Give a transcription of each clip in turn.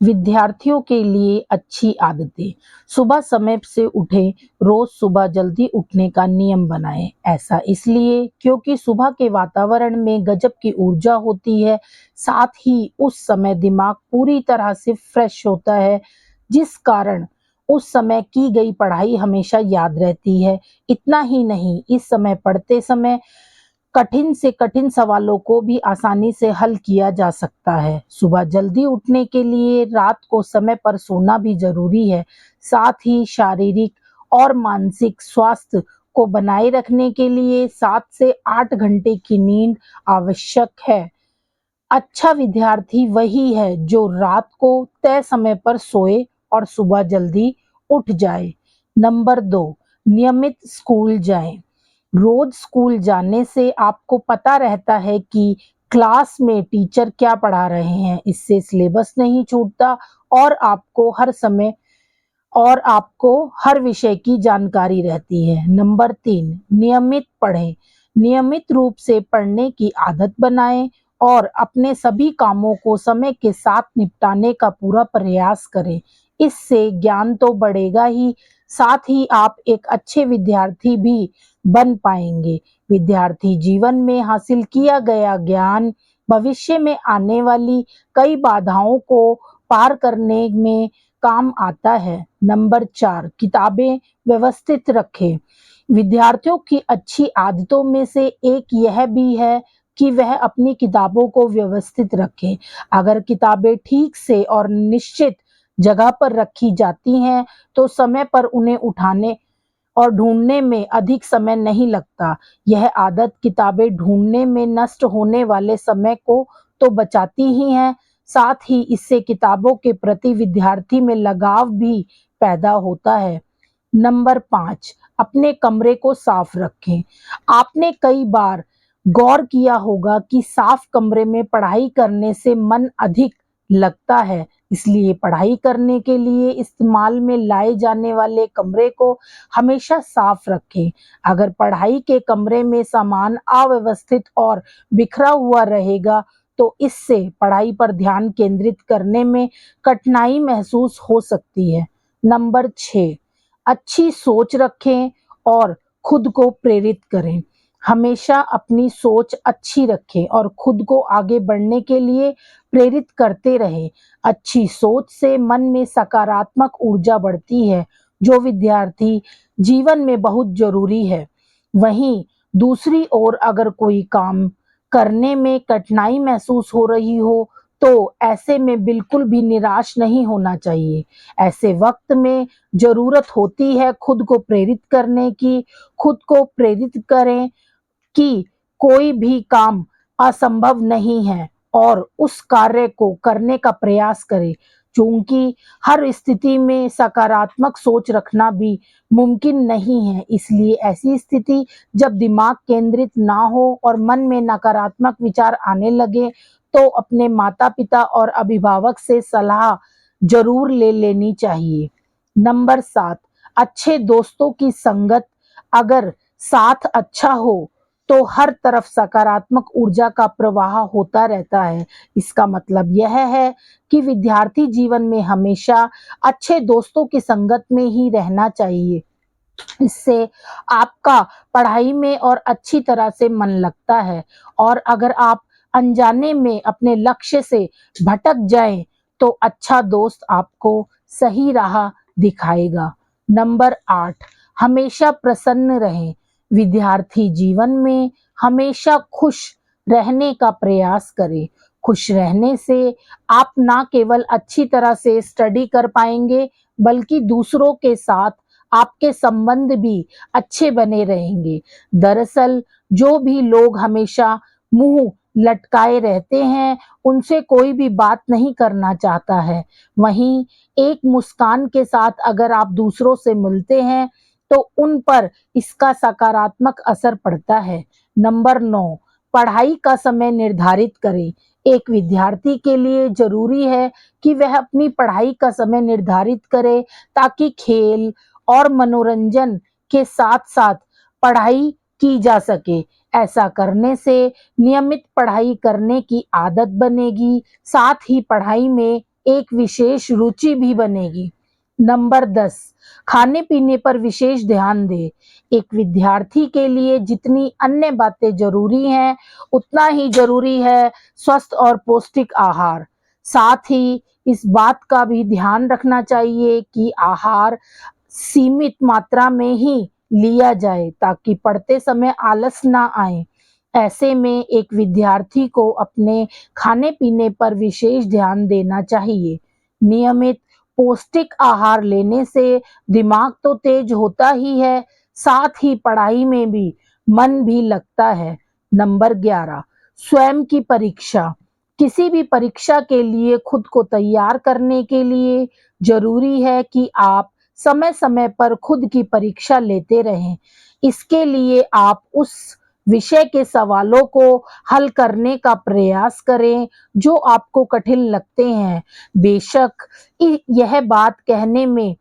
विद्यार्थियों के लिए अच्छी आदतें। सुबह समय से उठें, रोज सुबह जल्दी उठने का नियम बनाएं। ऐसा इसलिए क्योंकि सुबह के वातावरण में गजब की ऊर्जा होती है, साथ ही उस समय दिमाग पूरी तरह से फ्रेश होता है, जिस कारण उस समय की गई पढ़ाई हमेशा याद रहती है। इतना ही नहीं, इस समय पढ़ते समय कठिन से कठिन सवालों को भी आसानी से हल किया जा सकता है। सुबह जल्दी उठने के लिए रात को समय पर सोना भी ज़रूरी है। साथ ही शारीरिक और मानसिक स्वास्थ्य को बनाए रखने के लिए 7 से 8 घंटे की नींद आवश्यक है। अच्छा विद्यार्थी वही है जो रात को तय समय पर सोए और सुबह जल्दी उठ जाए। नंबर 2, नियमित स्कूल जाएं। रोज स्कूल जाने से आपको पता रहता है कि क्लास में टीचर क्या पढ़ा रहे हैं। इससे सिलेबस नहीं छूटता और आपको हर विषय की जानकारी रहती है। नंबर 3, नियमित पढ़ें। नियमित रूप से पढ़ने की आदत बनाएं और अपने सभी कामों को समय के साथ निपटाने का पूरा प्रयास करें। इससे ज्ञान तो बढ़ेगा ही, साथ ही आप एक अच्छे विद्यार्थी भी बन पाएंगे। विद्यार्थी जीवन में हासिल किया गया ज्ञान भविष्य में आने वाली कई बाधाओं को पार करने में काम आता है। नंबर 4, किताबें व्यवस्थित रखें। विद्यार्थियों की अच्छी आदतों में से एक यह भी है कि वह अपनी किताबों को व्यवस्थित रखें। अगर किताबें ठीक से और निश्चित जगह पर रखी जाती हैं, तो समय पर उन्हें उठाने और ढूंढने में अधिक समय नहीं लगता। यह आदत किताबें ढूंढने में नष्ट होने वाले समय को तो बचाती ही है, साथ ही इससे किताबों के प्रति विद्यार्थी में लगाव भी पैदा होता है। नंबर 5, अपने कमरे को साफ रखें। आपने कई बार गौर किया होगा कि साफ कमरे में पढ़ाई करने से मन अधिक लगता है। इसलिए पढ़ाई करने के लिए इस्तेमाल में लाए जाने वाले कमरे को हमेशा साफ रखें। अगर पढ़ाई के कमरे में सामान अव्यवस्थित और बिखरा हुआ रहेगा, तो इससे पढ़ाई पर ध्यान केंद्रित करने में कठिनाई महसूस हो सकती है। नंबर 6, अच्छी सोच रखें और खुद को प्रेरित करें। हमेशा अपनी सोच अच्छी रखें और खुद को आगे बढ़ने के लिए प्रेरित करते रहें। अच्छी सोच से मन में सकारात्मक ऊर्जा बढ़ती है, जो विद्यार्थी जीवन में बहुत जरूरी है। वहीं दूसरी ओर अगर कोई काम करने में कठिनाई महसूस हो रही हो, तो ऐसे में बिल्कुल भी निराश नहीं होना चाहिए। ऐसे वक्त में जरूरत होती है खुद को प्रेरित करने की। खुद को प्रेरित करें कि कोई भी काम असंभव नहीं है और उस कार्य को करने का प्रयास करें। चूंकि हर स्थिति में सकारात्मक सोच रखना भी मुमकिन नहीं है, इसलिए ऐसी स्थिति जब दिमाग केंद्रित ना हो और मन में नकारात्मक विचार आने लगे, तो अपने माता पिता और अभिभावक से सलाह जरूर ले लेनी चाहिए। नंबर 7, अच्छे दोस्तों की संगत। अगर साथ अच्छा हो, तो हर तरफ सकारात्मक ऊर्जा का प्रवाह होता रहता है। इसका मतलब यह है कि विद्यार्थी जीवन में हमेशा अच्छे दोस्तों की संगत में ही रहना चाहिए। इससे आपका पढ़ाई में और अच्छी तरह से मन लगता है, और अगर आप अनजाने में अपने लक्ष्य से भटक जाएं, तो अच्छा दोस्त आपको सही राह दिखाएगा। नंबर 8, हमेशा प्रसन्न रहें। विद्यार्थी जीवन में हमेशा खुश रहने का प्रयास करें। खुश रहने से आप ना केवल अच्छी तरह से स्टडी कर पाएंगे, बल्कि दूसरों के साथ आपके संबंध भी अच्छे बने रहेंगे। दरअसल जो भी लोग हमेशा मुंह लटकाए रहते हैं, उनसे कोई भी बात नहीं करना चाहता है। वहीं एक मुस्कान के साथ अगर आप दूसरों से मिलते हैं, तो उन पर इसका सकारात्मक असर पड़ता है। नंबर 9, पढ़ाई का समय निर्धारित करें। एक विद्यार्थी के लिए जरूरी है कि वह अपनी पढ़ाई का समय निर्धारित करे, ताकि खेल और मनोरंजन के साथ-साथ पढ़ाई की जा सके। ऐसा करने से नियमित पढ़ाई करने की आदत बनेगी, साथ ही पढ़ाई में एक विशेष रुचि भी बनेगी। नंबर 10, खाने पीने पर विशेष ध्यान दें। एक विद्यार्थी के लिए जितनी अन्य बातें जरूरी हैं, उतना ही जरूरी है स्वस्थ और पौष्टिक आहार। साथ ही इस बात का भी ध्यान रखना चाहिए कि आहार सीमित मात्रा में ही लिया जाए ताकि पढ़ते समय आलस ना आए। ऐसे में एक विद्यार्थी को अपने खाने पीने पर विशेष ध्यान देना चाहिए। नियमित पौष्टिक आहार लेने से दिमाग तो तेज होता ही है, साथ ही पढ़ाई में भी मन भी लगता है। नंबर 11, स्वयं की परीक्षा। किसी भी परीक्षा के लिए खुद को तैयार करने के लिए जरूरी है कि आप समय-समय पर खुद की परीक्षा लेते रहें। इसके लिए आप उस विषय के सवालों को हल करने का प्रयास करें जो आपको कठिन लगते हैं। बेशक यह बात कहने में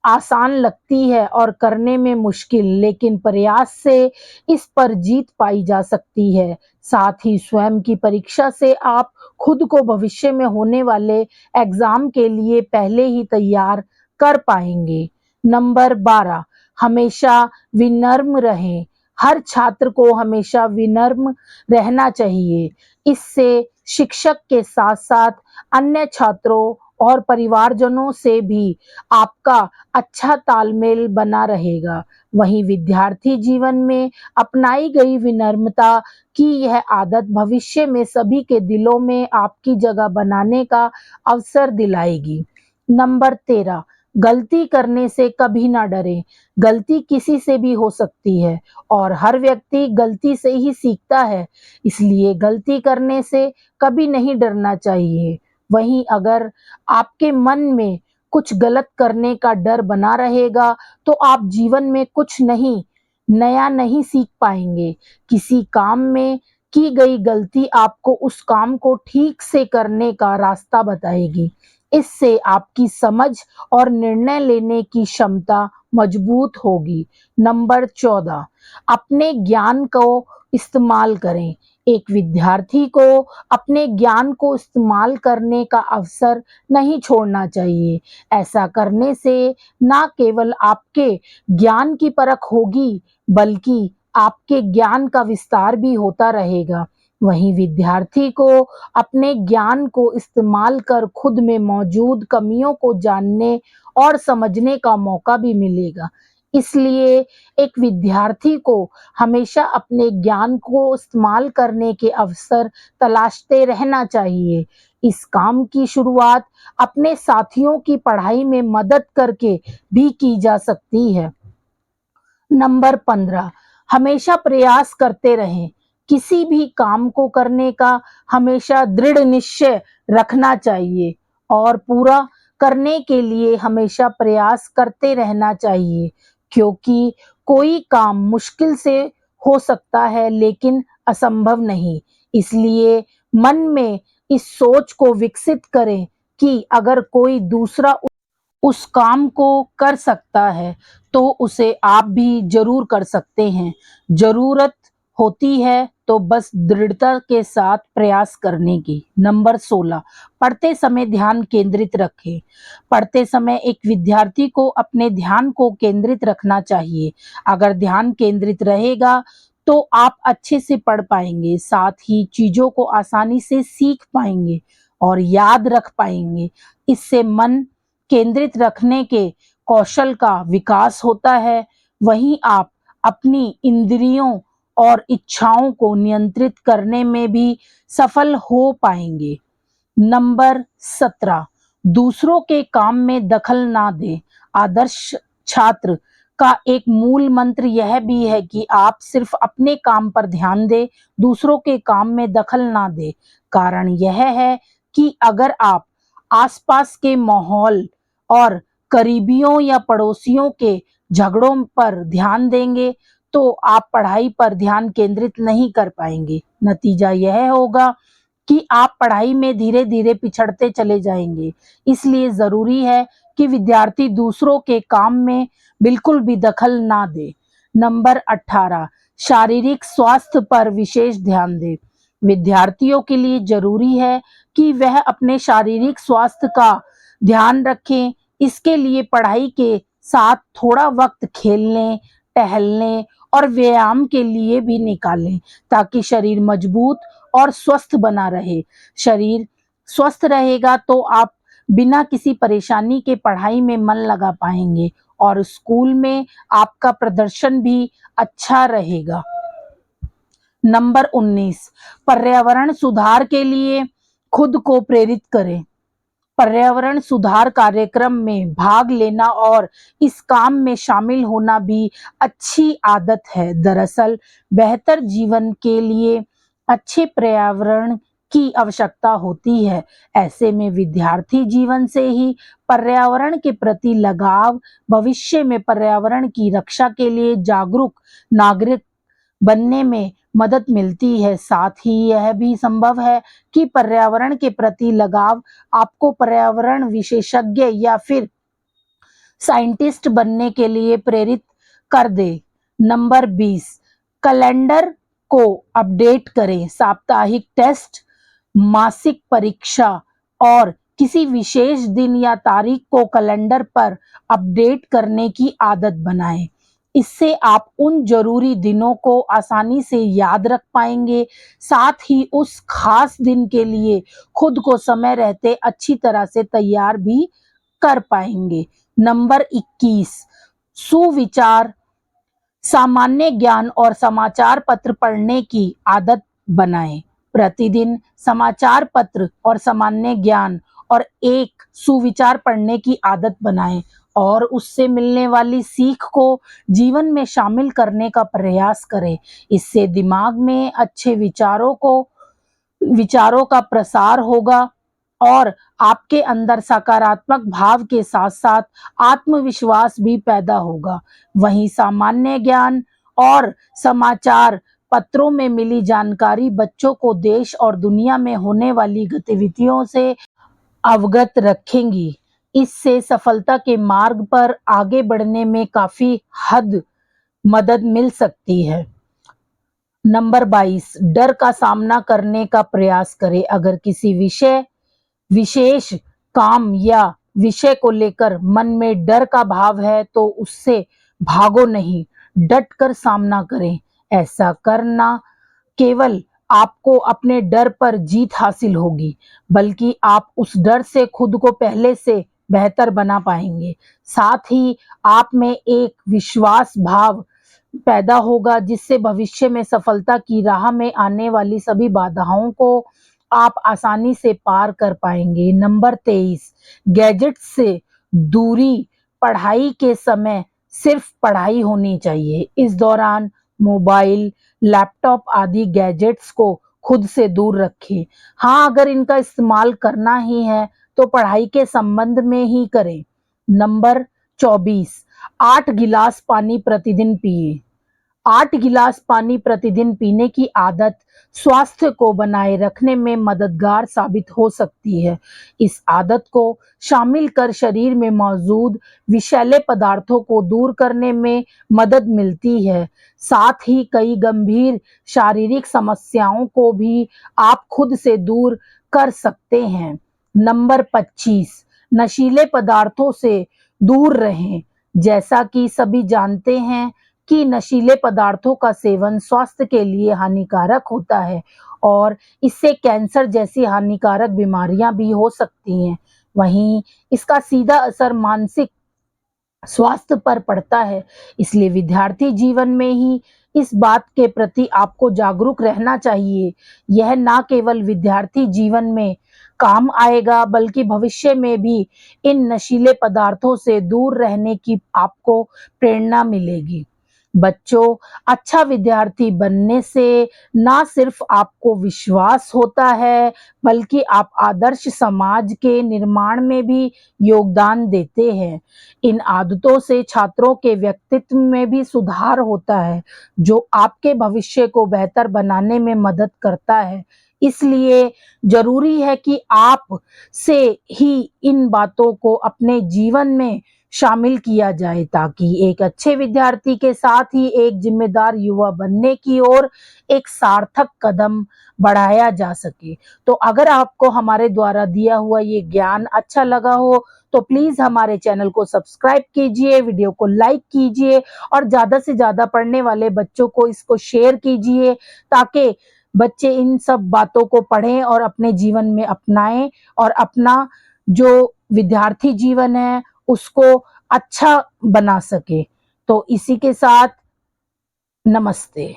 आसान लगती है और करने में मुश्किल, लेकिन प्रयास से इस पर जीत पाई जा सकती है। साथ ही स्वयं की परीक्षा से आप खुद को भविष्य में होने वाले एग्जाम के लिए पहले ही तैयार कर पाएंगे। नंबर 12, हमेशा विनम्र रहें। हर छात्र को हमेशा विनम्र रहना चाहिए। इससे शिक्षक के साथ साथ अन्य छात्रों और परिवारजनों से भी आपका अच्छा तालमेल बना रहेगा। वहीं विद्यार्थी जीवन में अपनाई गई विनम्रता की यह आदत भविष्य में सभी के दिलों में आपकी जगह बनाने का अवसर दिलाएगी। नंबर 13, गलती करने से कभी ना डरें। गलती किसी से भी हो सकती है और हर व्यक्ति गलती से ही सीखता है, इसलिए गलती करने से कभी नहीं डरना चाहिए। वहीं अगर आपके मन में कुछ गलत करने का डर बना रहेगा, तो आप जीवन में कुछ नया नहीं सीख पाएंगे। किसी काम में की गई गलती आपको उस काम को ठीक से करने का रास्ता बताएगी। इससे आपकी समझ और निर्णय लेने की क्षमता मजबूत होगी। नंबर 14, अपने ज्ञान को इस्तेमाल करें। एक विद्यार्थी को अपने ज्ञान को इस्तेमाल करने का अवसर नहीं छोड़ना चाहिए। ऐसा करने से ना केवल आपके ज्ञान की परख होगी, बल्कि आपके ज्ञान का विस्तार भी होता रहेगा। वहीं विद्यार्थी को अपने ज्ञान को इस्तेमाल कर खुद में मौजूद कमियों को जानने और समझने का मौका भी मिलेगा। इसलिए एक विद्यार्थी को हमेशा अपने ज्ञान को इस्तेमाल करने के अवसर तलाशते रहना चाहिए। इस काम की शुरुआत अपने साथियों की पढ़ाई में मदद करके भी की जा सकती है। नंबर 15, हमेशा प्रयास करते रहें। किसी भी काम को करने का हमेशा दृढ़ निश्चय रखना चाहिए और पूरा करने के लिए हमेशा प्रयास करते रहना चाहिए, क्योंकि कोई काम मुश्किल से हो सकता है लेकिन असंभव नहीं। इसलिए मन में इस सोच को विकसित करें कि अगर कोई दूसरा उस काम को कर सकता है, तो उसे आप भी ज़रूर कर सकते हैं। ज़रूरत होती है तो बस दृढ़ता के साथ प्रयास करने की। नंबर 16, पढ़ते समय ध्यान केंद्रित रखें। पढ़ते समय एक विद्यार्थी को अपने ध्यान को केंद्रित रखना चाहिए। अगर ध्यान केंद्रित रहेगा, तो आप अच्छे से पढ़ पाएंगे, साथ ही चीज़ों को आसानी से सीख पाएंगे और याद रख पाएंगे। इससे मन केंद्रित रखने के कौशल का विकास होता है। वहीं आप अपनी इंद्रियों और इच्छाओं को नियंत्रित करने में भी सफल हो पाएंगे। नंबर 17, दूसरों के काम में दखल ना दें। आदर्श छात्र का एक मूल मंत्र यह भी है कि आप सिर्फ अपने काम पर ध्यान दें, दूसरों के काम में दखल ना दें। कारण यह है कि अगर आप आसपास के माहौल और करीबियों या पड़ोसियों के झगड़ों पर ध्यान देंगे, तो आप पढ़ाई पर ध्यान केंद्रित नहीं कर पाएंगे। नतीजा यह होगा कि आप पढ़ाई में धीरे धीरे पिछड़ते चले जाएंगे। इसलिए जरूरी है कि विद्यार्थी दूसरों के काम में बिल्कुल भी दखल ना दे। नंबर 18, शारीरिक स्वास्थ्य पर विशेष ध्यान दें। विद्यार्थियों के लिए जरूरी है कि वह अपने शारीरिक स्वास्थ्य का ध्यान रखें। इसके लिए पढ़ाई के साथ थोड़ा वक्त खेलने, टहलने और व्यायाम के लिए भी निकालें, ताकि शरीर मजबूत और स्वस्थ बना रहे। शरीर स्वस्थ रहेगा तो आप बिना किसी परेशानी के पढ़ाई में मन लगा पाएंगे और स्कूल में आपका प्रदर्शन भी अच्छा रहेगा। नंबर 19, पर्यावरण सुधार के लिए खुद को प्रेरित करें। पर्यावरण सुधार कार्यक्रम में भाग लेना और इस काम में शामिल होना भी अच्छी आदत है। दरअसल बेहतर जीवन के लिए अच्छे पर्यावरण की आवश्यकता होती है। ऐसे में विद्यार्थी जीवन से ही पर्यावरण के प्रति लगाव भविष्य में पर्यावरण की रक्षा के लिए जागरूक नागरिक बनने में मदद मिलती है। साथ ही यह भी संभव है कि पर्यावरण के प्रति लगाव आपको पर्यावरण विशेषज्ञ या फिर साइंटिस्ट बनने के लिए प्रेरित कर दे। नंबर 20, कैलेंडर को अपडेट करें। साप्ताहिक टेस्ट, मासिक परीक्षा और किसी विशेष दिन या तारीख को कैलेंडर पर अपडेट करने की आदत बनाएं। इससे आप उन जरूरी दिनों को आसानी से याद रख पाएंगे। साथ ही उस खास दिन के लिए खुद को समय रहते अच्छी तरह से तैयार भी कर पाएंगे। नंबर 21, सुविचार, सामान्य ज्ञान और समाचार पत्र पढ़ने की आदत बनाएं। प्रतिदिन समाचार पत्र और सामान्य ज्ञान और एक सुविचार पढ़ने की आदत बनाएं और उससे मिलने वाली सीख को जीवन में शामिल करने का प्रयास करें। इससे दिमाग में अच्छे विचारों का प्रसार होगा और आपके अंदर सकारात्मक भाव के साथ साथ आत्मविश्वास भी पैदा होगा। वहीं सामान्य ज्ञान और समाचार पत्रों में मिली जानकारी बच्चों को देश और दुनिया में होने वाली गतिविधियों से अवगत रखेंगी। इससे सफलता के मार्ग पर आगे बढ़ने में काफी हद मदद मिल सकती है। नंबर 22, डर का सामना करने का प्रयास करें। अगर किसी विशेष काम या विषय को लेकर मन में डर का भाव है तो उससे भागो नहीं, डट कर सामना करें। ऐसा करना केवल आपको अपने डर पर जीत हासिल होगी, बल्कि आप उस डर से खुद को पहले से बेहतर बना पाएंगे। साथ ही आप में एक विश्वास भाव पैदा होगा, जिससे भविष्य में सफलता की राह में आने वाली सभी बाधाओं को आप आसानी से पार कर पाएंगे। नंबर 23, गैजेट से दूरी। पढ़ाई के समय सिर्फ पढ़ाई होनी चाहिए। इस दौरान मोबाइल, लैपटॉप आदि गैजेट्स को खुद से दूर रखें। हाँ, अगर इनका इस्तेमाल करना ही है तो पढ़ाई के संबंध में ही करें। नंबर 24, 8 गिलास पानी प्रतिदिन पिए। 8 गिलास पानी प्रतिदिन पीने की आदत स्वास्थ्य को बनाए रखने में मददगार साबित हो सकती है। इस आदत को शामिल कर शरीर में मौजूद विषैले पदार्थों को दूर करने में मदद मिलती है। साथ ही कई गंभीर शारीरिक समस्याओं को भी आप खुद से दूर कर सकते हैं। नंबर 25, नशीले पदार्थों से दूर रहें। जैसा कि सभी जानते हैं कि नशीले पदार्थों का सेवन स्वास्थ्य के लिए हानिकारक होता है और इससे कैंसर जैसी हानिकारक बीमारियां भी हो सकती हैं। वहीं इसका सीधा असर मानसिक स्वास्थ्य पर पड़ता है। इसलिए विद्यार्थी जीवन में ही इस बात के प्रति आपको जागरूक रहना चाहिए। यह ना केवल विद्यार्थी जीवन में काम आएगा, बल्कि भविष्य में भी इन नशीले पदार्थों से दूर रहने की आपको प्रेरणा मिलेगी। बच्चों, अच्छा विद्यार्थी बनने से ना सिर्फ आपको विश्वास होता है, बल्कि आप आदर्श समाज के निर्माण में भी योगदान देते हैं। इन आदतों से छात्रों के व्यक्तित्व में भी सुधार होता है, जो आपके भविष्य को बेहतर बनाने में मदद करता है। इसलिए जरूरी है कि आप से ही इन बातों को अपने जीवन में शामिल किया जाए ताकि एक अच्छे विद्यार्थी के साथ ही एक जिम्मेदार युवा बनने की ओर एक सार्थक कदम बढ़ाया जा सके। तो अगर आपको हमारे द्वारा दिया हुआ ये ज्ञान अच्छा लगा हो तो प्लीज हमारे चैनल को सब्सक्राइब कीजिए, वीडियो को लाइक कीजिए और ज्यादा से ज्यादा पढ़ने वाले बच्चों को इसको शेयर कीजिए ताकि बच्चे इन सब बातों को पढ़ें और अपने जीवन में अपनाएं और अपना जो विद्यार्थी जीवन है उसको अच्छा बना सके। तो इसी के साथ नमस्ते।